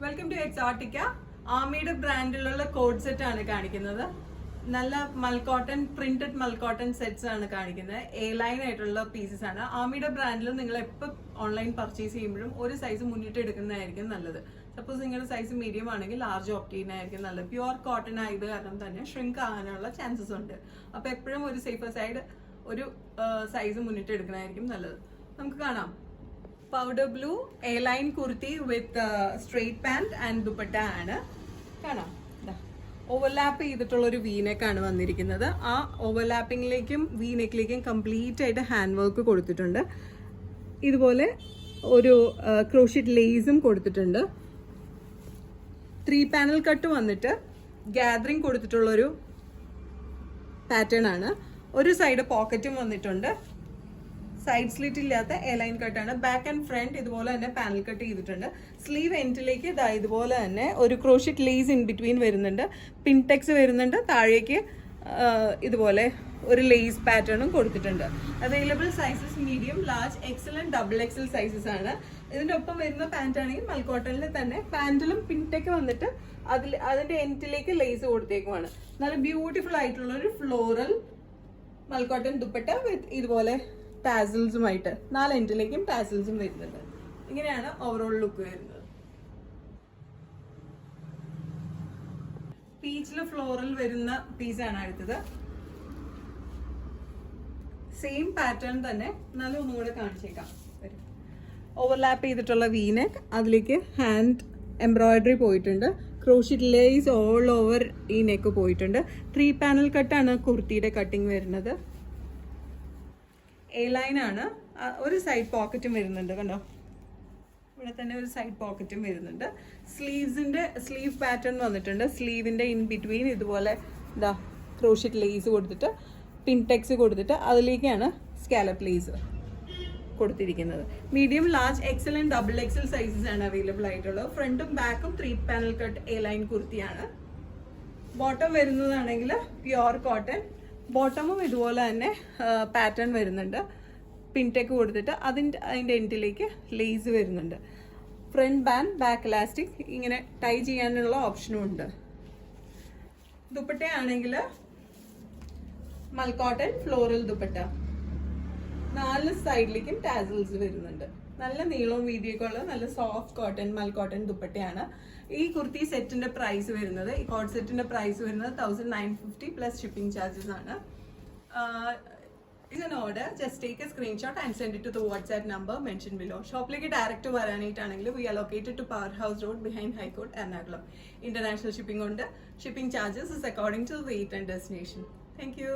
Welcome to Exotica. ആമിയുടെ ബ്രാൻഡിലുള്ള coord set ആണ് കാണിക്കുന്നത്. നല്ല മൽക്കോട്ടൺ പ്രിന്റഡ് മൽക്കോട്ടൺ സെറ്റ്സ് ആണ് കാണിക്കുന്നത്. എ ലൈൻ ആയിട്ടുള്ള പീസസ് ആണ്. ആമിയുടെ ബ്രാൻഡിൽ നിങ്ങൾ എപ്പോൾ ഓൺലൈൻ പർച്ചേസ് ചെയ്യുമ്പോഴും ഒരു സൈസ് മുന്നിട്ട് എടുക്കുന്നതായിരിക്കും നല്ലത്. സപ്പോസ് നിങ്ങളുടെ സൈസ് മീഡിയം ആണെങ്കിൽ ലാർജ് ഓപ്റ്റ് ചെയ്യുന്നതായിരിക്കും നല്ലത്. പ്യുവർ കോട്ടൺ ആയത് കാരണം തന്നെ ഷ്രിങ്ക് ആകാനുള്ള ചാൻസസ് ഉണ്ട്. അപ്പൊ എപ്പോഴും ഒരു സേഫർ സൈഡ് ഒരു സൈസ് മുന്നിട്ട് എടുക്കുന്നതായിരിക്കും നല്ലത്. നമുക്ക് കാണാം. Powder blue A line kurti with straight pant and dupatta ആണ്. കാണാം, ഓവർലാപ്പ് ചെയ്തിട്ടുള്ള ഒരു വീനെക്ക് ആണ് വന്നിരിക്കുന്നത്. ആ ഓവർലാപ്പിംഗിലേക്കും വീനെക്കിലേക്കും കംപ്ലീറ്റ് ആയിട്ട് ഹാൻഡ് വർക്ക് കൊടുത്തിട്ടുണ്ട്. ഇതുപോലെ ഒരു ക്രോഷ്യറ്റ് ലേസും കൊടുത്തിട്ടുണ്ട്. 3 പാനൽ കട്ട് വന്നിട്ട് ഗാദറിംഗ് കൊടുത്തിട്ടുള്ളൊരു പാറ്റേൺ ആണ്. ഒരു സൈഡ് പോക്കറ്റും വന്നിട്ടുണ്ട്. സൈഡ് സ്ലിറ്റ് ഇല്ലാത്ത എ ലൈൻ കട്ടാണ്. ബാക്ക് ആൻഡ് ഫ്രണ്ട് ഇതുപോലെ തന്നെ പാനൽ കട്ട് ചെയ്തിട്ടുണ്ട്. സ്ലീവ് എൻഡിലേക്ക് ഇതുപോലെ തന്നെ ഒരു ക്രോഷ്യറ്റ് ലേസ് ഇൻ ബിറ്റ്വീൻ വരുന്നുണ്ട്. പിൻടെക്സ് വരുന്നുണ്ട്. താഴേക്ക് ഇതുപോലെ ഒരു ലേസ് പാറ്റേണും കൊടുത്തിട്ടുണ്ട്. Available sizes medium, large, XL and double XL sizes ആണ്. ഇതിന്റെ ഒപ്പം വരുന്ന പാന്റ് ആണെങ്കിൽ മൽക്കോട്ടണിൽ തന്നെ പാന്റിലും പിൻടെക്ക് വന്നിട്ട് അതിന്റെ എൻഡിലേക്ക് ലേസ് കൊടുത്തേക്കുമാണ്. നല്ല ബ്യൂട്ടിഫുൾ ആയിട്ടുള്ള ഒരു ഫ്ലോറൽ മൽക്കോട്ടൺ ദുപ്പട്ട വിത്ത് ഇതുപോലെ ടാസിൽസുമായിട്ട് 4 എൻഡിലേക്കും ടാസിൽസും വരുന്നുണ്ട്. ഇങ്ങനെയാണ് ഓവറോൾ ലുക്ക് വരുന്നത്. പീച്ചില് ഫ്ലോറൽ വരുന്ന പീസാണ് അടുത്തത്. സെയിം പാറ്റേൺ തന്നെ, എന്നാലും ഒന്നും കൂടെ കാണിച്ചേക്കാം. ഓവർലാപ്പ് ചെയ്തിട്ടുള്ള വീനെക്ക്, അതിലേക്ക് ഹാൻഡ് എംബ്രോയിഡറി പോയിട്ടുണ്ട്. ക്രോഷ്യറ്റ് ലേസ് ഓൾ ഓവർ ഈ നെക്ക് പോയിട്ടുണ്ട്. 3 പാനൽ കട്ടാണ് കുർത്തിയുടെ കട്ടിങ് വരുന്നത്. എ ലൈൻ ആണ്. ഒരു സൈഡ് പോക്കറ്റും വരുന്നുണ്ട്. കണ്ടോ, ഇവിടെ തന്നെ ഒരു സൈഡ് പോക്കറ്റും വരുന്നുണ്ട്. സ്ലീവ് പാറ്റേൺ വന്നിട്ടുണ്ട്. സ്ലീവിന്റെ ഇൻ ബിറ്റ്വീൻ ഇതുപോലെ ക്രോഷ്യറ്റ് ലേസ് കൊടുത്തിട്ട് പിൻടെക്സ് കൊടുത്തിട്ട് അതിലേക്കാണ് സ്കാലപ്പ് ലേസ് കൊടുത്തിരിക്കുന്നത്. Medium, large, XL and double XL sizes ആണ് അവൈലബിൾ ആയിട്ടുള്ളത്. ഫ്രണ്ടും ബാക്കും 3 പാനൽ കട്ട് എ ലൈൻ കുർത്തിയാണ്. ബോട്ടം വരുന്നതാണെങ്കിൽ പ്യുവർ കോട്ടൺ. ബോട്ടമും ഇതുപോലെ തന്നെ പാറ്റേൺ വരുന്നുണ്ട്. പിൻടെക്ക് കൊടുത്തിട്ട് അതിൻ്റെ എൻഡിലേക്ക് ലേസ് വരുന്നുണ്ട്. ഫ്രണ്ട് ബാൻഡ്, ബാക്ക് ഇലാസ്റ്റിക്, ഇങ്ങനെ ടൈ ചെയ്യാനുള്ള ഓപ്ഷനും ഉണ്ട്. ദുപ്പട്ടയാണെങ്കിൽ മൽക്കോട്ടൺ ഫ്ലോറൽ ദുപ്പട്ട. 4 സൈഡിലേക്കും ടാസൽസ് വരുന്നുണ്ട്. നല്ല നീളവും വീതിയൊക്കെ ഉള്ള നല്ല സോഫ്റ്റ് കോട്ടൺ മൽക്കോട്ടൺ ദുപ്പട്ടയാണ്. ഈ കുർത്തി സെറ്റിന്റെ പ്രൈസ് വരുന്നത്, ഈ കോട്ട് സെറ്റിന്റെ പ്രൈസ് വരുന്നത് 1950 പ്ലസ് ഷിപ്പിംഗ് ചാർജസ് ആണ്. Is an order, just take a screenshot and send it to the WhatsApp number mentioned below. ഷോപ്പിലേക്ക് direct വരാനായിട്ടാണെങ്കിൽ we are located to Power House Road behind High Court, Ernakulam. International shipping ഉണ്ട്. Shipping charges is according to the weight and destination. Thank you.